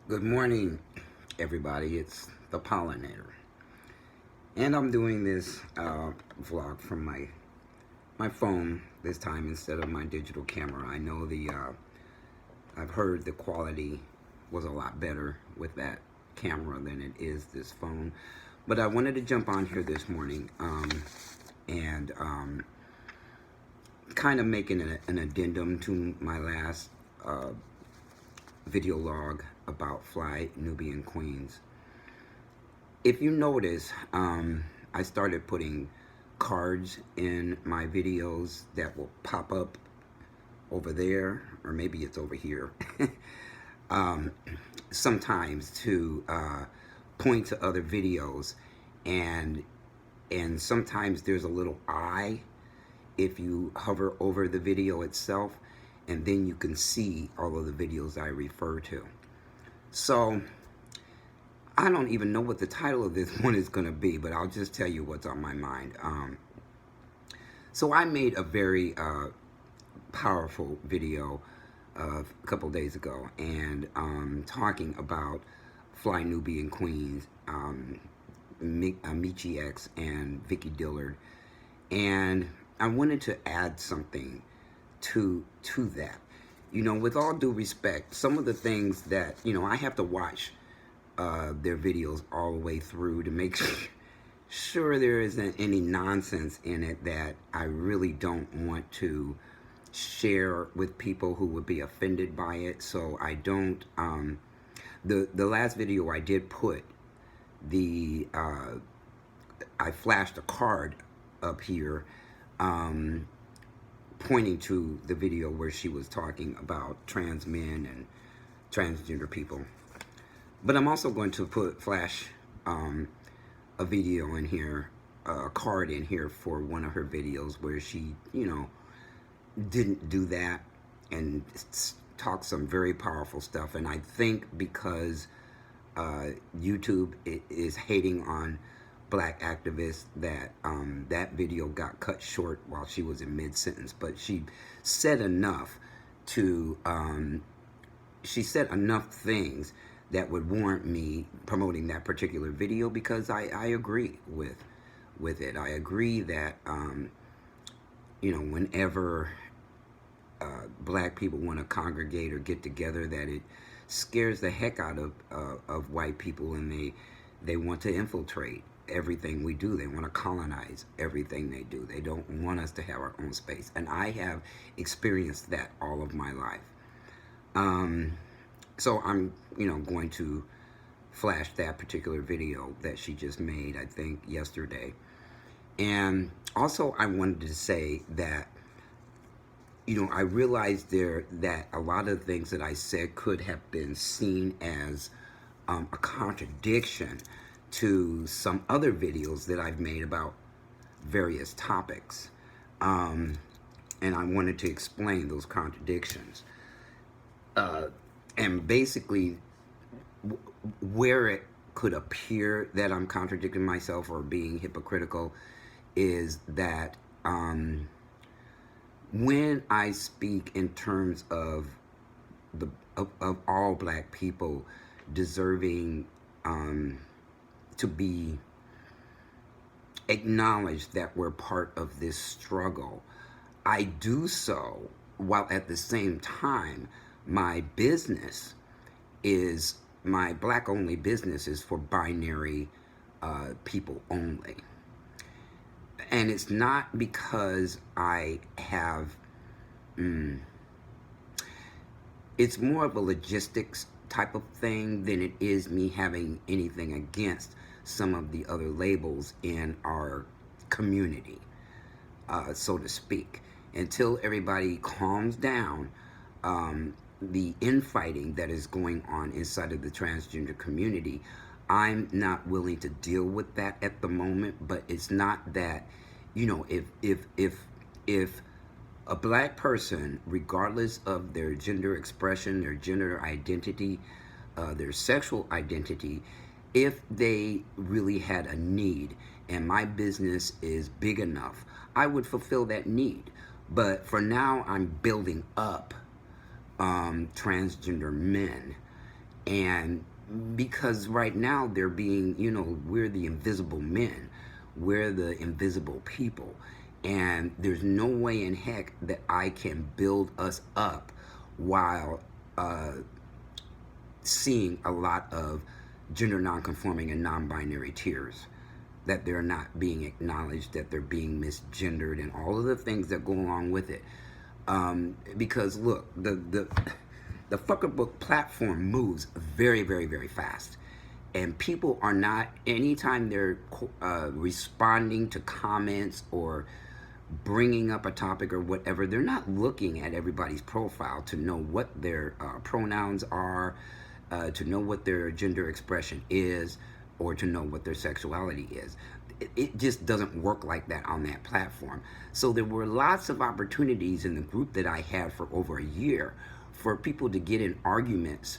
Good morning, everybody. It's the pollinator, and I'm doing this vlog from my phone this time instead of my digital camera. I know I've heard the quality was a lot better with that camera than it is this phone, but I wanted to jump on here this morning and kind of making an addendum to my last video log about fly Nubian queens. If you notice, I started putting cards in my videos that will pop up over there, or maybe it's over here, um, sometimes to point to other videos, and sometimes there's a little eye if you hover over the video itself, and then you can see all of the videos I refer to. So I don't even know what the title of this one is going to be, but I'll just tell you what's on my mind. So I made a very powerful video a couple days ago, and talking about Fly Nubian Queens, Michi X and Vicky Dillard, and I wanted to add something to that. You know, with all due respect, some of the things that, I have to watch their videos all the way through to make sure there isn't any nonsense in it that I really don't want to share with people who would be offended by it. So I don't, the last video I did put, I flashed a card up here pointing to the video where she was talking about trans men and transgender people. But I'm also going to flash a video in here, a card in here for one of her videos where she, didn't do that and talked some very powerful stuff. And I think because YouTube is hating on black activists, that that video got cut short while she was in mid-sentence. But she said enough to, she said enough things that would warrant me promoting that particular video, because I agree with it. I agree that, whenever black people want to congregate or get together, that it scares the heck out of white people, and they want to infiltrate everything we do. They want to colonize everything they do. They don't want us to have our own space. And I have experienced that all of my life. So I'm, going to flash that particular video that she just made, I think, yesterday. And also I wanted to say that, I realized that a lot of things that I said could have been seen as a contradiction to some other videos that I've made about various topics. And I wanted to explain those contradictions. And basically, where it could appear that I'm contradicting myself or being hypocritical is that when I speak in terms of of all black people deserving to be acknowledged that we're part of this struggle, I do so while at the same time my business is, my black-only business is for binary people only. And it's not because I have, it's more of a logistics type of thing than it is me having anything against some of the other labels in our community, so to speak. Until everybody calms down, the infighting that is going on inside of the transgender community, I'm not willing to deal with that at the moment. But it's not that, if a black person, regardless of their gender expression, their gender identity, their sexual identity, if they really had a need and my business is big enough, I would fulfill that need. But for now, I'm building up transgender men And because right now they're being, we're the invisible men, we're the invisible people, and there's no way in heck that I can build us up while seeing a lot of gender non-conforming and non-binary tears, that they're not being acknowledged, that they're being misgendered, and all of the things that go along with it. Because look, the fucker book platform moves very, very, very fast, and people are not, anytime they're responding to comments or bringing up a topic or whatever, they're not looking at everybody's profile to know what their pronouns are, to know what their gender expression is, or to know what their sexuality is. It just doesn't work like that on that platform. So there were lots of opportunities in the group that I had for over a year for people to get in arguments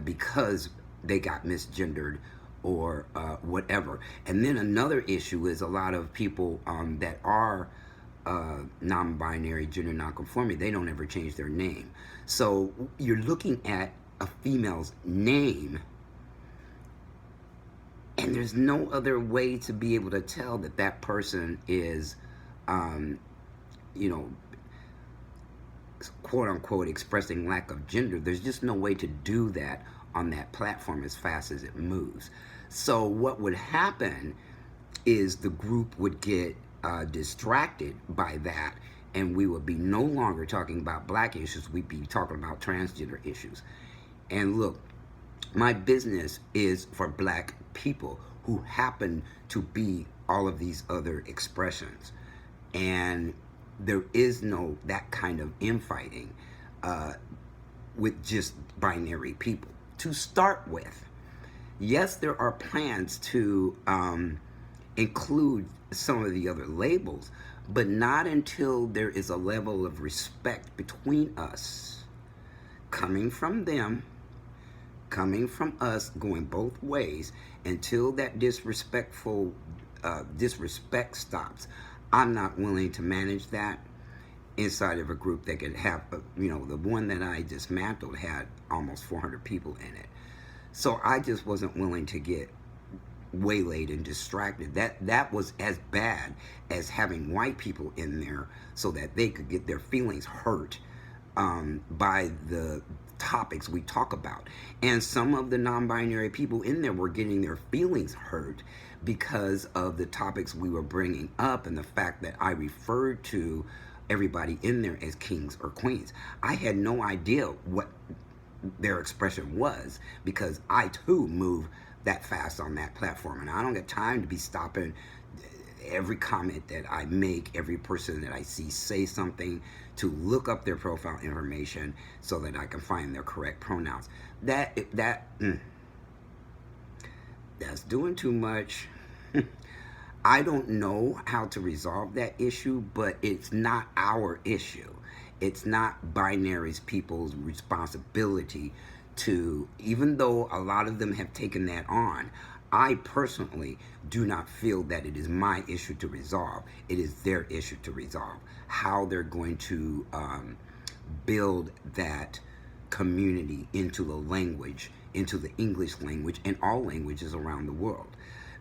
because they got misgendered or whatever. And then another issue is a lot of people that are non-binary, gender non-conforming, they don't ever change their name. So you're looking at a female's name, and there's no other way to be able to tell that that person is, quote unquote, expressing lack of gender. There's just no way to do that on that platform as fast as it moves. So what would happen is the group would get distracted by that, and we would be no longer talking about black issues, we'd be talking about transgender issues. And look, my business is for black people who happen to be all of these other expressions. And there is no that kind of infighting with just binary people to start with. Yes, there are plans to include some of the other labels, but not until there is a level of respect between us, coming from them, coming from us, going both ways. Until that disrespect stops, I'm not willing to manage that inside of a group that could have, the one that I dismantled had almost 400 people in it. So I just wasn't willing to get waylaid and distracted. That was as bad as having white people in there so that they could get their feelings hurt by the topics we talk about. And some of the non-binary people in there were getting their feelings hurt because of the topics we were bringing up and the fact that I referred to everybody in there as kings or queens. I had no idea what their expression was because I too move that fast on that platform, and I don't get time to be stopping every comment that I make, every person that I see say something, to look up their profile information so that I can find their correct pronouns. That's doing too much. I don't know how to resolve that issue, but it's not our issue. It's not binary people's responsibility to, even though a lot of them have taken that on, I personally do not feel that it is my issue to resolve. It is their issue to resolve. How they're going to build that community into the language, into the English language and all languages around the world.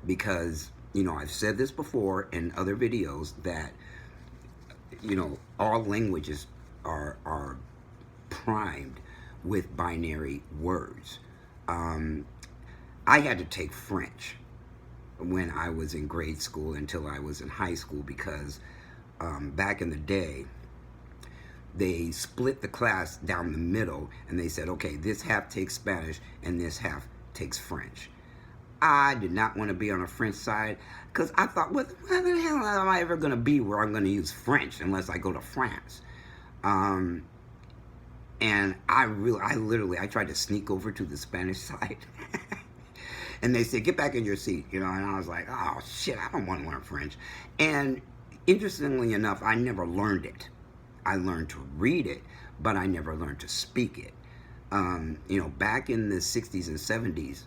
Because, I've said this before in other videos that, all languages are primed with binary words. I had to take French when I was in grade school until I was in high school because back in the day, they split the class down the middle and they said, okay, this half takes Spanish and this half takes French. I did not want to be on the French side because I thought, what the hell am I ever going to be where I'm going to use French unless I go to France? And I tried to sneak over to the Spanish side. And they said, get back in your seat, and I was like, oh, shit, I don't want to learn French. And interestingly enough, I never learned it. I learned to read it, but I never learned to speak it. Back in the 60s and 70s,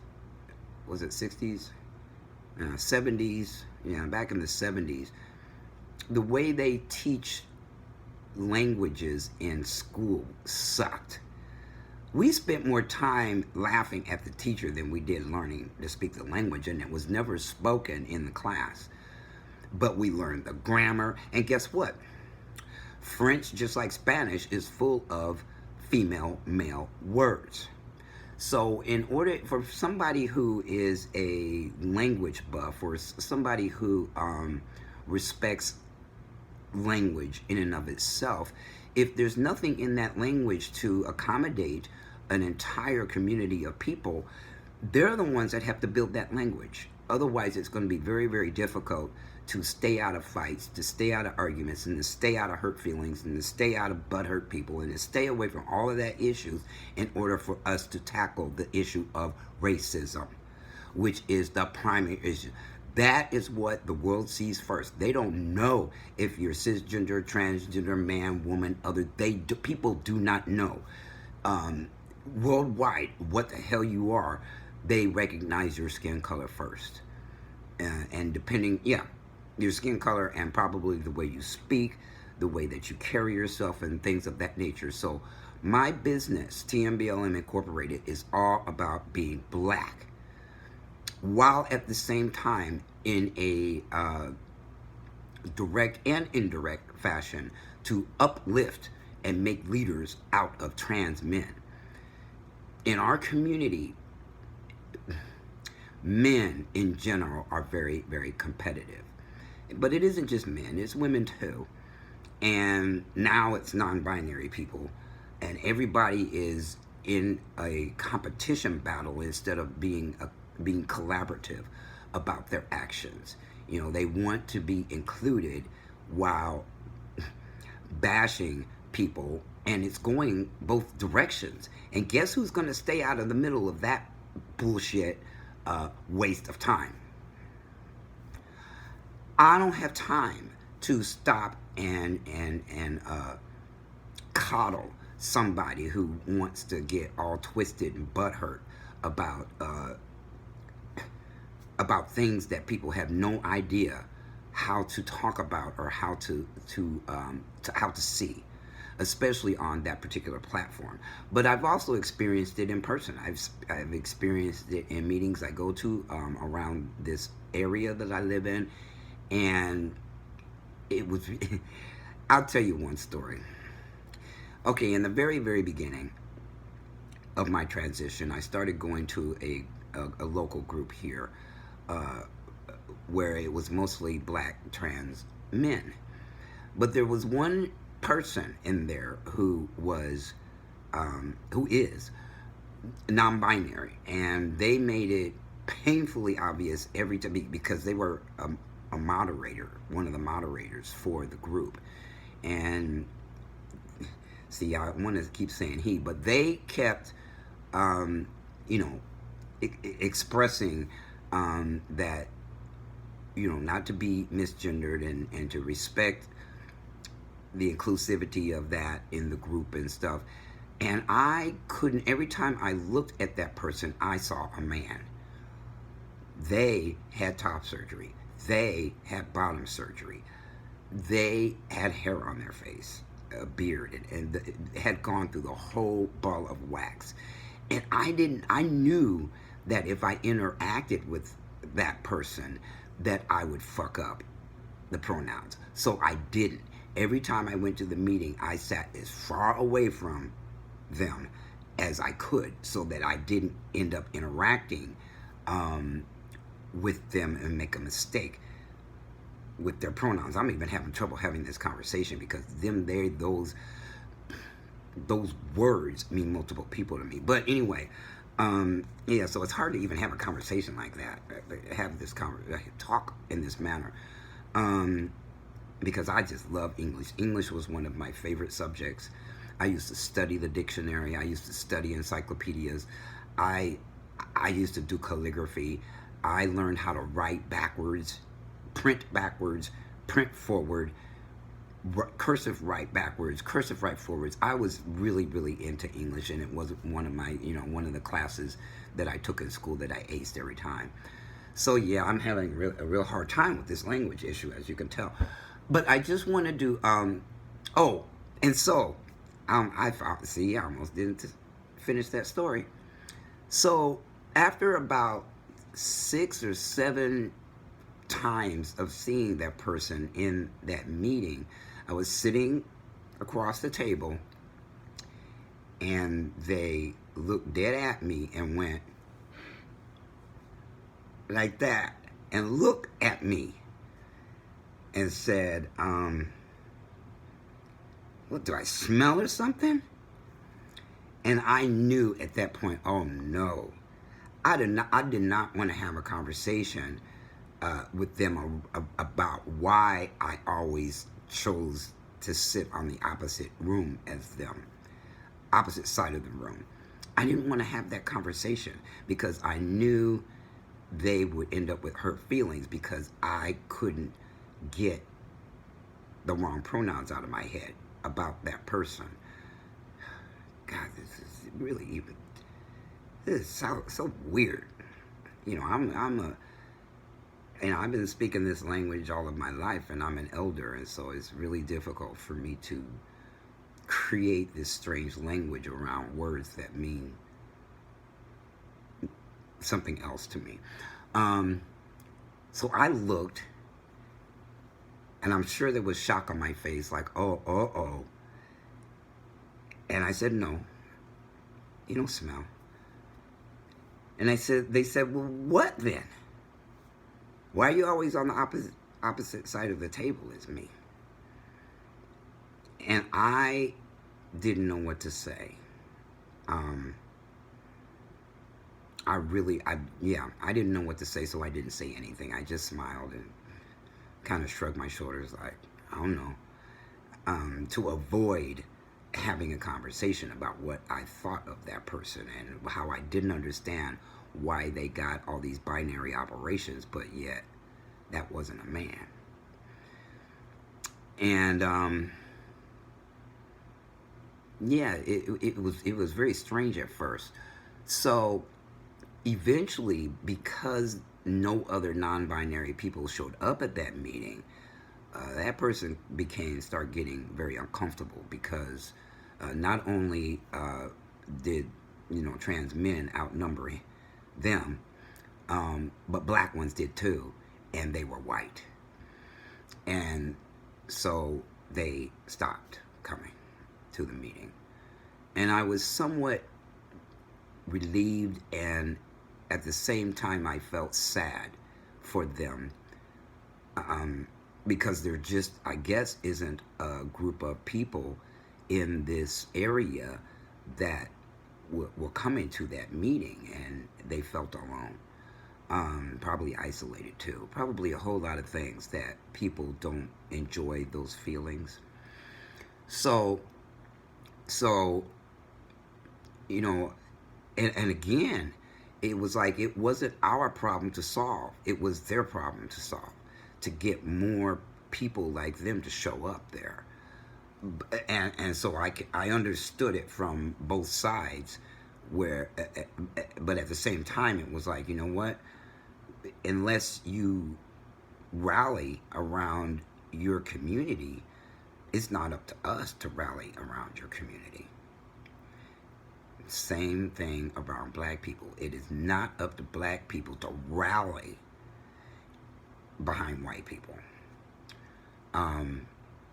was it 60s? 70s, back in the 70s, the way they teach languages in school sucked. We spent more time laughing at the teacher than we did learning to speak the language, and it was never spoken in the class. But we learned the grammar, and guess what? French, just like Spanish, is full of female male words. So in order for somebody who is a language buff, or somebody who respects language in and of itself, if there's nothing in that language to accommodate an entire community of people, they're the ones that have to build that language. Otherwise, it's going to be very, very difficult to stay out of fights, to stay out of arguments, and to stay out of hurt feelings, and to stay out of butthurt people, and to stay away from all of that issues in order for us to tackle the issue of racism, which is the primary issue. That is what the world sees first. They don't know if you're cisgender, transgender, man, woman, other. People do not know. Worldwide, what the hell you are, they recognize your skin color first. And depending, your skin color and probably the way you speak, the way that you carry yourself and things of that nature. So my business, TMBLM Incorporated, is all about being black, while at the same time in a direct and indirect fashion to uplift and make leaders out of trans men. In our community, men in general are very, very competitive. But it isn't just men, it's women too. And now it's non-binary people. And everybody is in a competition battle instead of being collaborative about their actions. You know, they want to be included while bashing people, and it's going both directions. And guess who's going to stay out of the middle of that bullshit waste of time? I don't have time to stop and coddle somebody who wants to get all twisted and butthurt about things that people have no idea how to talk about or how to see, especially on that particular platform. But I've also experienced it in person. I've experienced it in meetings I go to around this area that I live in, and it was. I'll tell you one story. Okay, in the very, very beginning of my transition, I started going to a local group here, where it was mostly black trans men. But there was one person in there who is non-binary, and they made it painfully obvious every time, because they were a moderator, one of the moderators for the group. And see, I want to keep saying he, but they kept, expressing that, not to be misgendered and to respect the inclusivity of that in the group and stuff. And I couldn't, every time I looked at that person, I saw a man. They had top surgery. They had bottom surgery. They had hair on their face, a beard, and had gone through the whole ball of wax. And I knew that if I interacted with that person, that I would fuck up the pronouns. So I didn't. Every time I went to the meeting, I sat as far away from them as I could, so that I didn't end up interacting with them and make a mistake with their pronouns. I'm even having trouble having this conversation because those words mean multiple people to me. But anyway, so it's hard to even have a conversation like that, have this talk in this manner, because I just love English. English was one of my favorite subjects. I used to study the dictionary. I used to study encyclopedias. I used to do calligraphy. I learned how to write backwards, print forward, cursive write backwards, cursive write forwards. I was really, really into English, and it was one of my, one of the classes that I took in school that I aced every time. So yeah, I'm having a real hard time with this language issue, as you can tell. But I just want to do, I almost didn't finish that story. So after about 6 or 7 times of seeing that person in that meeting, I was sitting across the table and they looked dead at me and went like that and looked at me and said, what, do I smell or something? And I knew at that point, oh no, I did not want to have a conversation with them about why I always chose to sit on the opposite room as them, opposite side of the room. I didn't want to have that conversation because I knew they would end up with hurt feelings because I couldn't get the wrong pronouns out of my head about that person. God, this is really even, this is so weird. You know, I've been speaking this language all of my life, and I'm an elder, and so it's really difficult for me to create this strange language around words that mean something else to me. So I looked, and I'm sure there was shock on my face, like, oh. And I said, no, you don't smell. And they said, well, what then? Why are you always on the opposite side of the table as me? And I didn't know what to say. I didn't know what to say, so I didn't say anything. I just smiled and kind of shrugged my shoulders like, I don't know, to avoid having a conversation about what I thought of that person and how I didn't understand why they got all these binary operations, but yet that wasn't a man. And yeah, it was very strange at first. So eventually, because no other non-binary people showed up at that meeting, that person started getting very uncomfortable because not only did trans men outnumber them, but black ones did too, and they were white, and so they stopped coming to the meeting, and I was somewhat relieved, and at the same time I felt sad for them, because there just, I guess, isn't a group of people in this area that were coming to that meeting, and they felt alone, probably isolated too, probably a whole lot of things that people don't enjoy those feelings. So and again, it was like it wasn't our problem to solve, it was their problem to solve, to get more people like them to show up there. And so I understood it from both sides, but at the same time it was like, you know what, unless you rally around your community, it's not up to us to rally around your community. Same thing around black people. It is not up to black people to rally behind white people.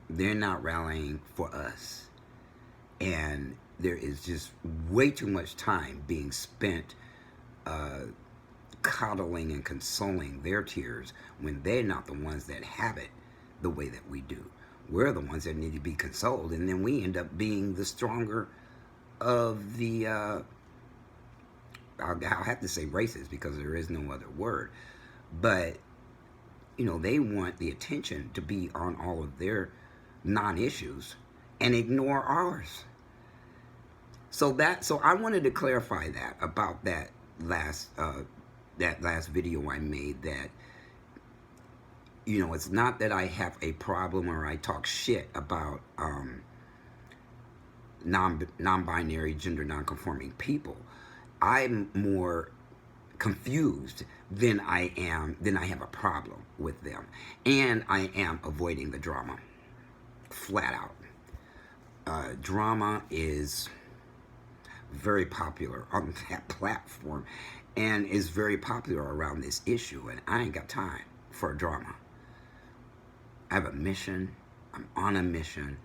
They're not rallying for us. And there is just way too much time being spent coddling and consoling their tears when they're not the ones that have it the way that we do. We're the ones that need to be consoled, and then we end up being the stronger of the, I'll have to say racist because there is no other word, but they want the attention to be on all of their non-issues and ignore ours. So I wanted to clarify that about that last video I made, that it's not that I have a problem or I talk shit about non-binary, gender non-conforming people. I'm more confused than I have a problem with them, and I am avoiding the drama, flat out. Drama is very popular on that platform and is very popular around this issue. And I ain't got time for drama. I have a mission. I'm on a mission.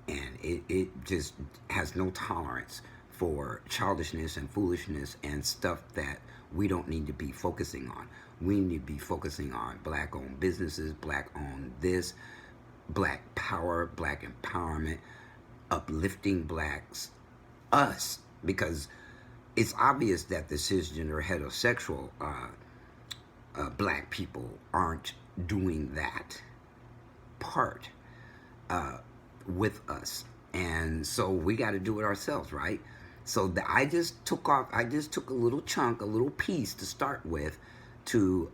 And it just has no tolerance for childishness and foolishness and stuff that we don't need to be focusing on. We need to be focusing on black-owned businesses, black-owned this, black power, black empowerment, uplifting blacks, us, because it's obvious that the cisgender heterosexual black people aren't doing that part with us, and so we got to do it ourselves, right? So I just took a little chunk, a little piece to start with, to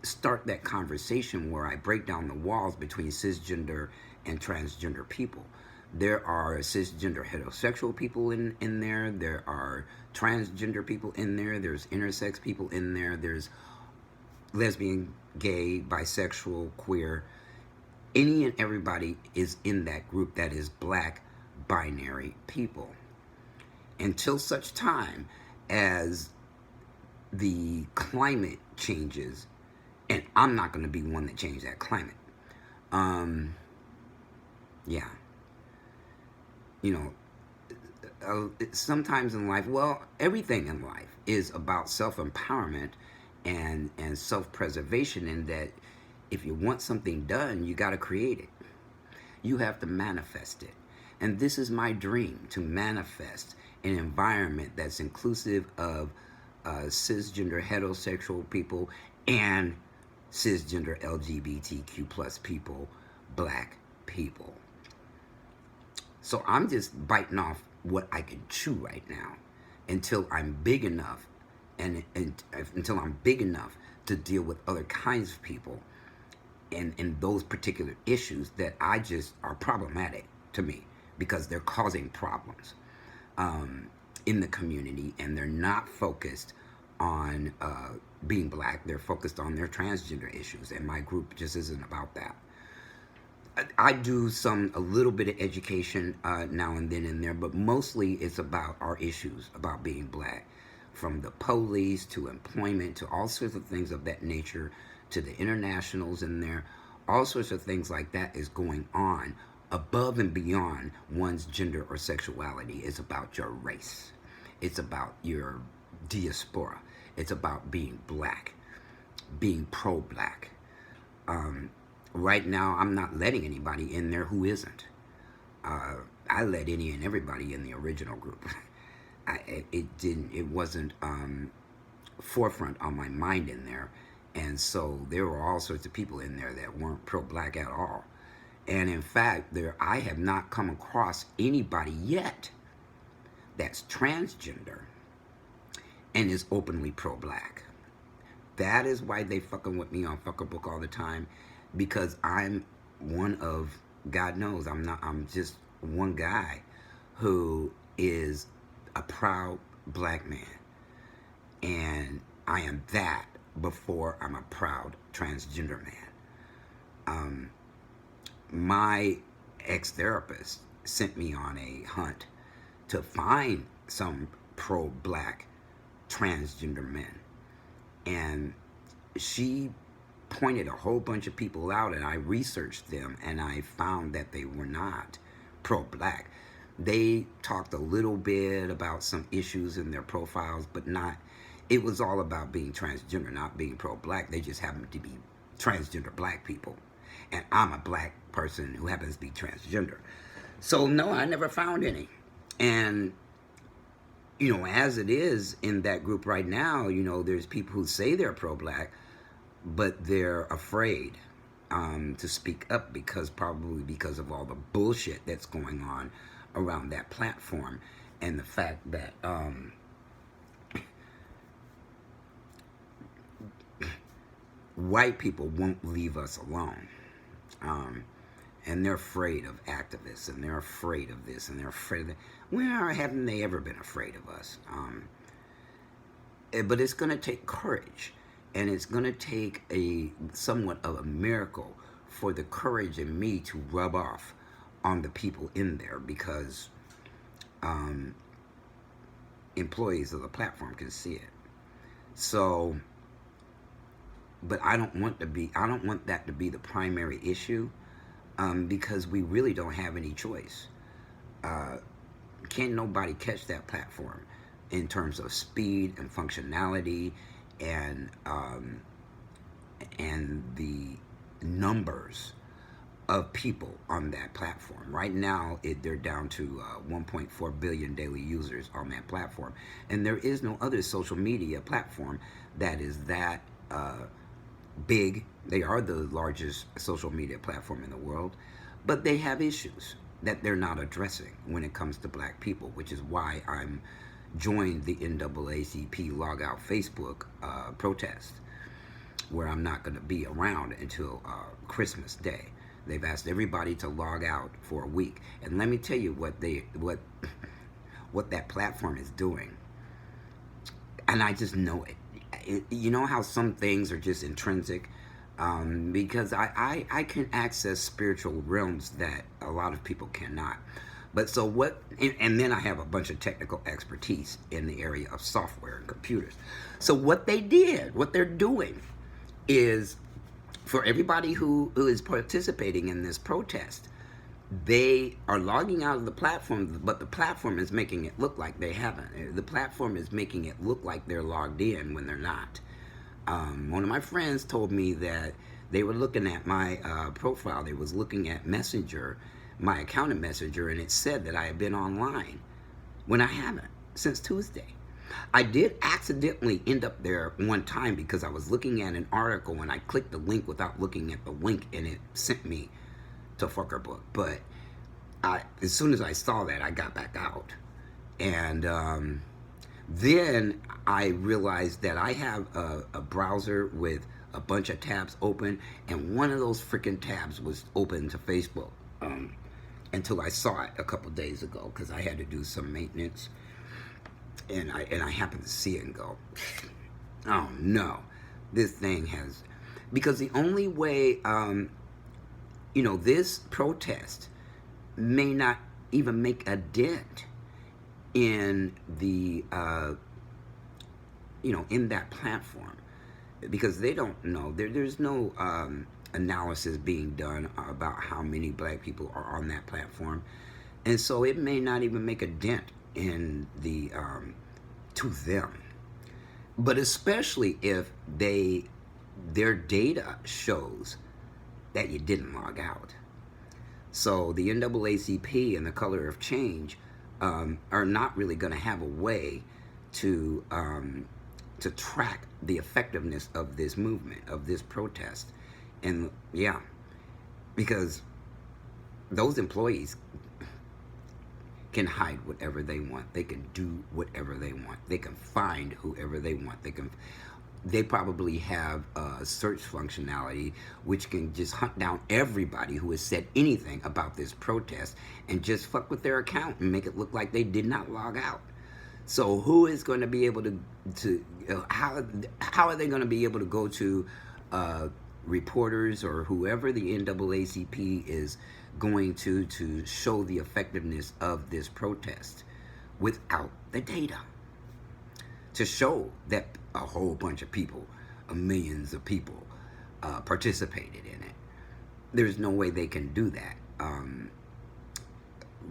start that conversation where I break down the walls between cisgender and transgender people. There are cisgender heterosexual people in there. There are transgender people in there. There's intersex people in there. There's lesbian, gay, bisexual, queer. Any and everybody is in that group that is black binary people. Until such time as the climate changes, and I'm not going to be one that changed that climate. Yeah. You know, sometimes in life, well, everything in life is about self-empowerment and self-preservation, in that if you want something done, you got to create it. You have to manifest it. And this is my dream, to manifest an environment that's inclusive of cisgender heterosexual people and cisgender LGBTQ plus people, black people. So I'm just biting off what I can chew right now until I'm big enough, and until I'm big enough to deal with other kinds of people and those particular issues that I just are problematic to me, because they're causing problems in the community, and they're not focused on being black. They're focused on their transgender issues, and my group just isn't about that. I do a little bit of education now and then in there, but mostly it's about our issues about being black, from the police to employment to all sorts of things of that nature, to the internationals in there. All sorts of things like that is going on above and beyond one's gender or sexuality. It's about your race. It's about your diaspora. It's about being black, being pro-black. Right now, I'm not letting anybody in there who isn't. I let any and everybody in the original group. It wasn't forefront on my mind in there. And so there were all sorts of people in there that weren't pro-black at all. And in fact, I have not come across anybody yet that's transgender and is openly pro-black. That is why they fucking with me on Fucker Book all the time, because I'm one of, God knows, I'm just one guy who is a proud black man. And I am that before I'm a proud transgender man. My ex-therapist sent me on a hunt to find some pro-black transgender men. And she pointed a whole bunch of people out, and I researched them, and I found that they were not pro-black. They talked a little bit about some issues in their profiles, but not, it was all about being transgender, not being pro-black. They just happened to be transgender black people. And I'm a black person who happens to be transgender. So no, I never found any. And, you know, as it is in that group right now, you know, there's people who say they're pro-black, but they're afraid to speak up, probably because of all the bullshit that's going on around that platform, and the fact that white people won't leave us alone. And they're afraid of activists, and they're afraid of this, and they're afraid of that. Where haven't they ever been afraid of us? But it's going to take courage, and it's going to take somewhat of a miracle for the courage in me to rub off on the people in there, because employees of the platform can see it. So, but I don't want that to be the primary issue, because we really don't have any choice. Can't nobody catch that platform in terms of speed and functionality and the numbers of people on that platform. Right now, they're down to 1.4 billion daily users on that platform. And there is no other social media platform that is that big. They are the largest social media platform in the world, but they have issues that they're not addressing when it comes to black people, which is why I'm joined the NAACP Log Out Facebook protest, where I'm not going to be around until Christmas Day. They've asked everybody to log out for a week, and let me tell you what that platform is doing. And I just know it. You know how some things are just intrinsic, because I can access spiritual realms that a lot of people cannot. But so what? And then I have a bunch of technical expertise in the area of software and computers. So what they're doing is, for everybody who is participating in this protest, they are logging out of the platform, but the platform is making it look like they haven't. The platform is making it look like they're logged in when they're not. One of my friends told me that they were looking at my profile. They was looking at Messenger, my account in Messenger, and it said that I had been online when I haven't since Tuesday. I did accidentally end up there one time because I was looking at an article and I clicked the link without looking at the link, and it sent me to Fucker Book. But as soon as I saw that, I got back out. And then I realized that I have a browser with a bunch of tabs open, and one of those freaking tabs was open to Facebook, until I saw it a couple days ago, because I had to do some maintenance. And I happened to see it and go, oh no, this thing has, because the only way, this protest may not even make a dent in the, in that platform, because they don't know, there's no analysis being done about how many black people are on that platform. And so it may not even make a dent in the to them, but especially if their data shows that you didn't log out. So the NAACP and the Color of Change are not really going to have a way to track the effectiveness of this movement, of this protest. And yeah, because those employees can hide whatever they want. They can do whatever they want. They can find whoever they want. They probably have a search functionality which can just hunt down everybody who has said anything about this protest and just fuck with their account and make it look like they did not log out. So who is going to be able to how are they going to be able to go to reporters or whoever the NAACP is going to show the effectiveness of this protest without the data, to show that a whole bunch of people, millions of people participated in it? There's no way they can do that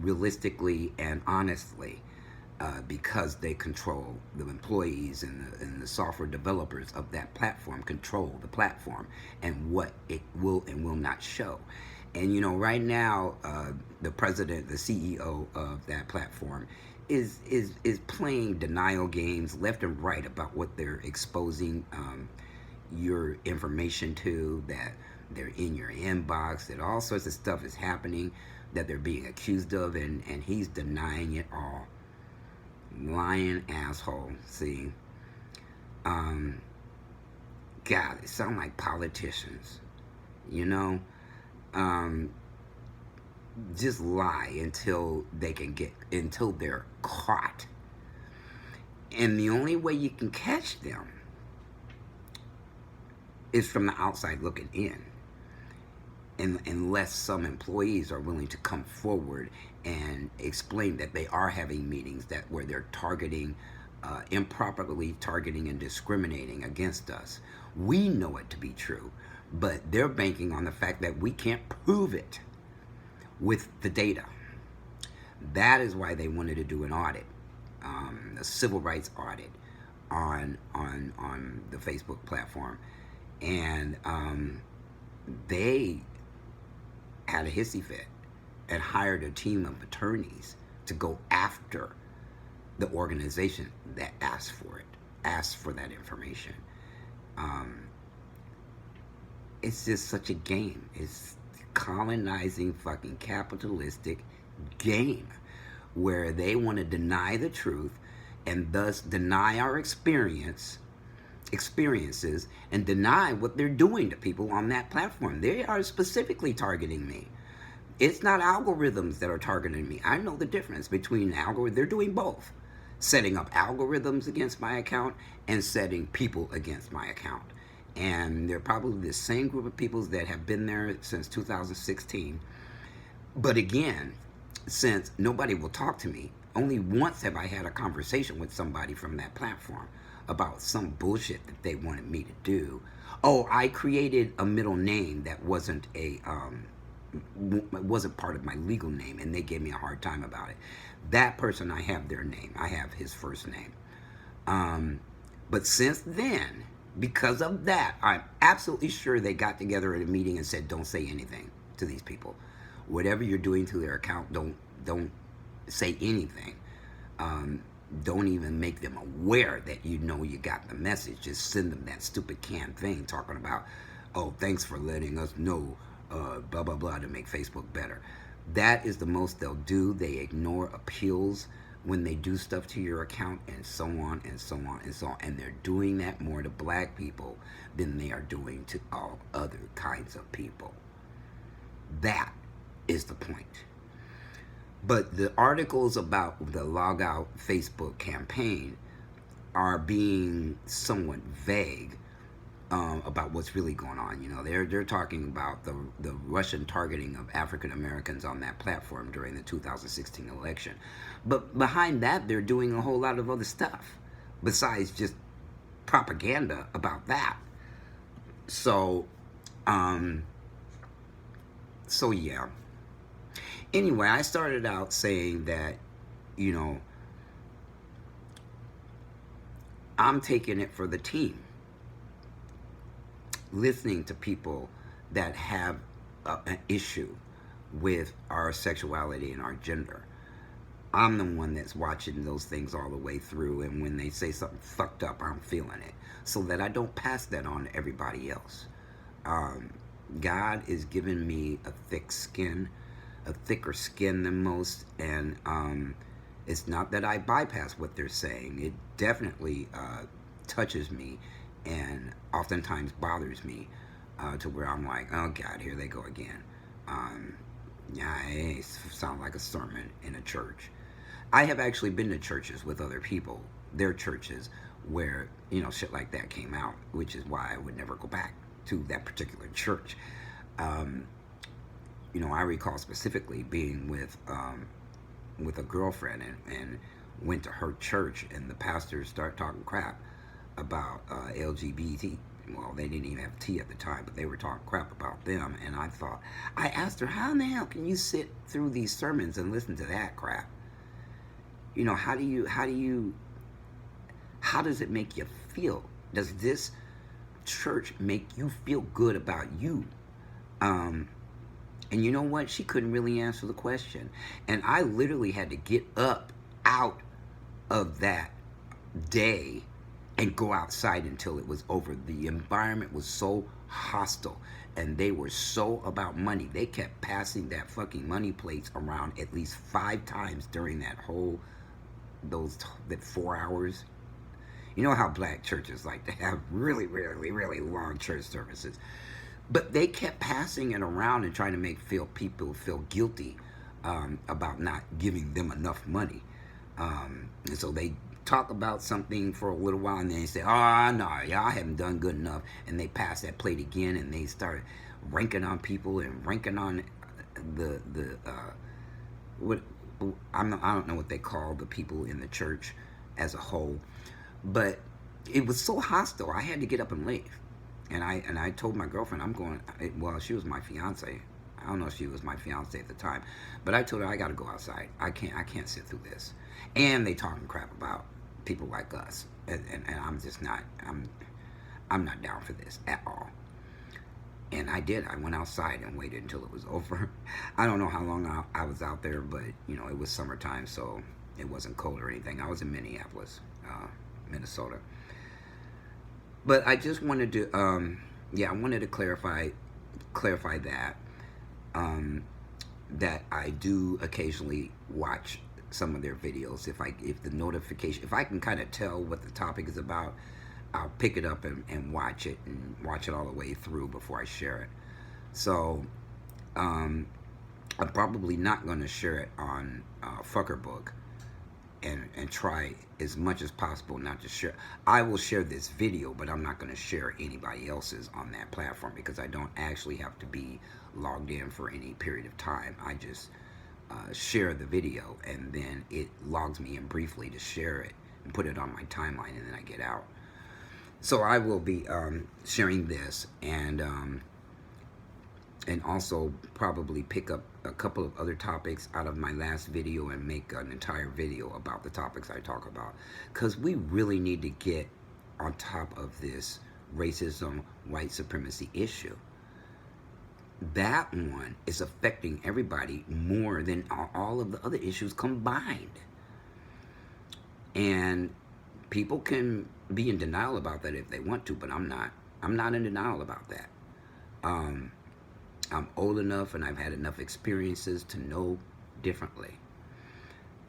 realistically and honestly, because they control, the employees and the software developers of that platform control the platform and what it will and will not show. And right now, the president, the CEO of that platform is playing denial games left and right about what they're exposing your information to, that they're in your inbox, that all sorts of stuff is happening that they're being accused of, and he's denying it all. Lying asshole. See, God, they sound like politicians, just lie until they're caught. And the only way you can catch them is from the outside looking in. unless some employees are willing to come forward and explain that they are having meetings that where they're targeting, improperly targeting and discriminating against us. We know it to be true, but they're banking on the fact that we can't prove it with the data. That is why they wanted to do an audit, a civil rights audit on the Facebook platform, and they had a hissy fit and hired a team of attorneys to go after the organization that asked for that information. It's just such a game. It's colonizing fucking capitalistic game where they want to deny the truth and thus deny our experiences and deny what they're doing to people on that platform. They are specifically targeting me. It's not algorithms that are targeting me. I know the difference between algorithms. They're doing both. Setting up algorithms against my account and setting people against my account. And they're probably the same group of people that have been there since 2016. But again, since nobody will talk to me, only once have I had a conversation with somebody from that platform about some bullshit that they wanted me to do. Oh, I created a middle name that wasn't part of my legal name, and they gave me a hard time about it. That person, I have their name. I have his first name. But since then, because of that, I'm absolutely sure they got together at a meeting and said, don't say anything to these people. Whatever you're doing to their account, don't say anything. Don't even make them aware that you know you got the message. Just send them that stupid canned thing talking about, oh, thanks for letting us know, blah, blah, blah, to make Facebook better. That is the most they'll do. They ignore appeals when they do stuff to your account, and so on and so on and so on. And they're doing that more to black people than they are doing to all other kinds of people. That is the point. But the articles about the log out Facebook campaign are being somewhat vague about what's really going on. You know, they're talking about the Russian targeting of African Americans on that platform during the 2016 election. But behind that, they're doing a whole lot of other stuff besides just propaganda about that. So yeah. Anyway, I started out saying that, you know, I'm taking it for the team. Listening to people that have an issue with our sexuality and our gender. I'm the one that's watching those things all the way through, and when they say something fucked up, I'm feeling it, so that I don't pass that on to everybody else. God is giving me a thick skin, a thicker skin than most, and it's not that I bypass what they're saying. It definitely touches me and oftentimes bothers me to where I'm like, oh God, here they go again. Yeah, it sounds like a sermon in a church. I have actually been to churches with other people, their churches, where, you know, shit like that came out, which is why I would never go back to that particular church. You know, I recall specifically being with a girlfriend and went to her church, and the pastors started talking crap about LGBT. Well, they didn't even have T at the time, but they were talking crap about them. And I asked her, how in the hell can you sit through these sermons and listen to that crap? You know, how does it make you feel? Does this church make you feel good about you? And you know what? She couldn't really answer the question. And I literally had to get up out of that day and go outside until it was over. The environment was so hostile, and they were so about money. They kept passing that fucking money plates around at least 5 times during that 4 hours. You know how black churches like to have really, really, really long church services. But they kept passing it around and trying to make people feel guilty about not giving them enough money. And so they talk about something for a little while, and then they say, oh, no, y'all haven't done good enough. And they pass that plate again, and they start, ranking on people and ranking on the what I don't know what they call the people in the church as a whole, but it was so hostile. I had to get up and leave, and I told my girlfriend I'm going. Well, she was my fiance. I don't know if she was my fiance at the time, but I told her I got to go outside. I can't sit through this. And they talking crap about people like us, and I'm just not. I'm not down for this at all. And I did. I went outside and waited until it was over. I don't know how long I was out there, but you know, it was summertime, so it wasn't cold or anything. I was in Minneapolis, Minnesota. But I just wanted to, yeah, I wanted to clarify that um, that I do occasionally watch some of their videos. If the notification, if I can kind of tell what the topic is about, I'll pick it up and watch it all the way through before I share it. So I'm probably not going to share it on Fucker Book, and try as much as possible not to share. I will share this video, but I'm not going to share anybody else's on that platform because I don't actually have to be logged in for any period of time. I just share the video, and then it logs me in briefly to share it and put it on my timeline, and then I get out. So I will be sharing this, and also probably pick up a couple of other topics out of my last video and make an entire video about the topics I talk about, because we really need to get on top of this racism, white supremacy issue. That one is affecting everybody more than all of the other issues combined. And people can be in denial about that if they want to, but I'm not. I'm not in denial about that. I'm old enough and I've had enough experiences to know differently,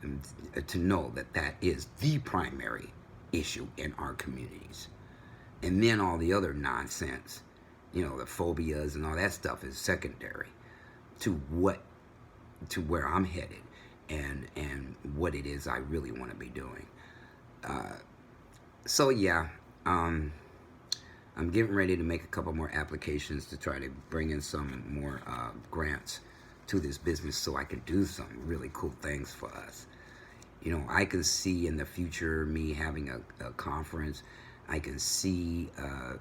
and to know that that is the primary issue in our communities. And then all the other nonsense, you know, the phobias and all that stuff is secondary to where I'm headed and what it is I really want to be doing. So yeah, I'm getting ready to make a couple more applications to try to bring in some more grants to this business so I can do some really cool things for us. You know, I can see in the future me having a conference. I can see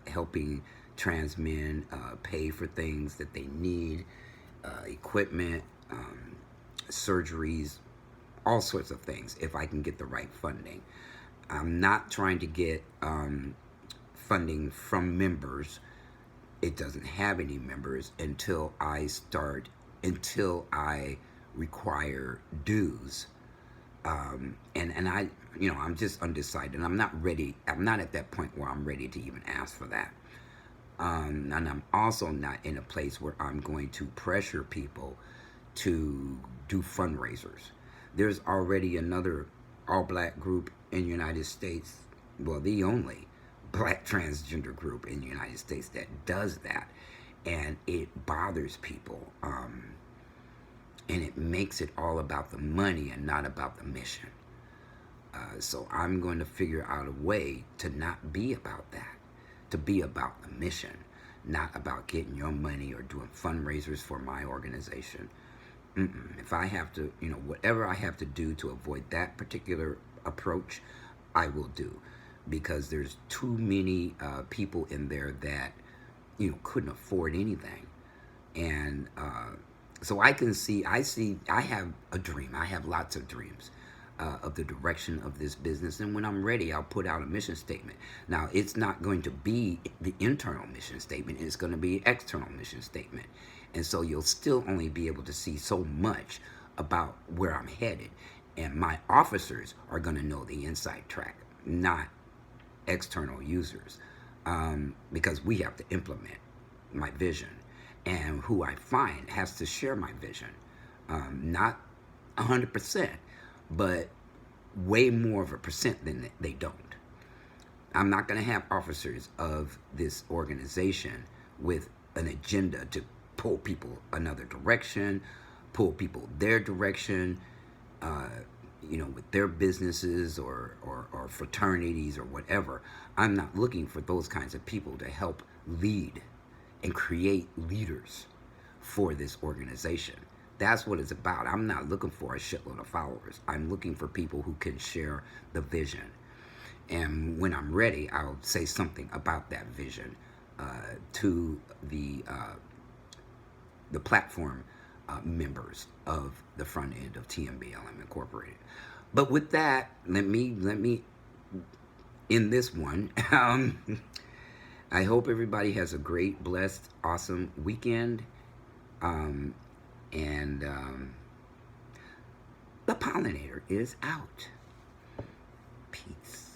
helping trans men pay for things that they need, equipment, surgeries, all sorts of things, if I can get the right funding. I'm not trying to get funding from members. It doesn't have any members until I require dues. And I, you know, I'm just undecided. I'm not ready. I'm not at that point where I'm ready to even ask for that. And I'm also not in a place where I'm going to pressure people to do fundraisers. There's already another all-black group in the United States, well, the only black transgender group in the United States that does that, and it bothers people, and it makes it all about the money and not about the mission. So I'm going to figure out a way to not be about that, to be about the mission, not about getting your money or doing fundraisers for my organization. If I have to, you know, whatever I have to do to avoid that particular approach, I will do, because there's too many people in there that, you know, couldn't afford anything. And so I have a dream. I have lots of dreams of the direction of this business. And when I'm ready, I'll put out a mission statement. Now, it's not going to be the internal mission statement. It's going to be an external mission statement. And so you'll still only be able to see so much about where I'm headed. And my officers are going to know the inside track, not external users, because we have to implement my vision. And who I find has to share my vision. Not 100%, but way more of a percent than they don't. I'm not going to have officers of this organization with an agenda to pull people another direction, pull people their direction, you know, with their businesses or fraternities or whatever. I'm not looking for those kinds of people to help lead and create leaders for this organization. That's what it's about. I'm not looking for a shitload of followers. I'm looking for people who can share the vision. And when I'm ready, I'll say something about that vision to the platform members of the front end of TMBLM Incorporated. But with that, let me end this one. I hope everybody has a great, blessed, awesome weekend. And the pollinator is out. Peace.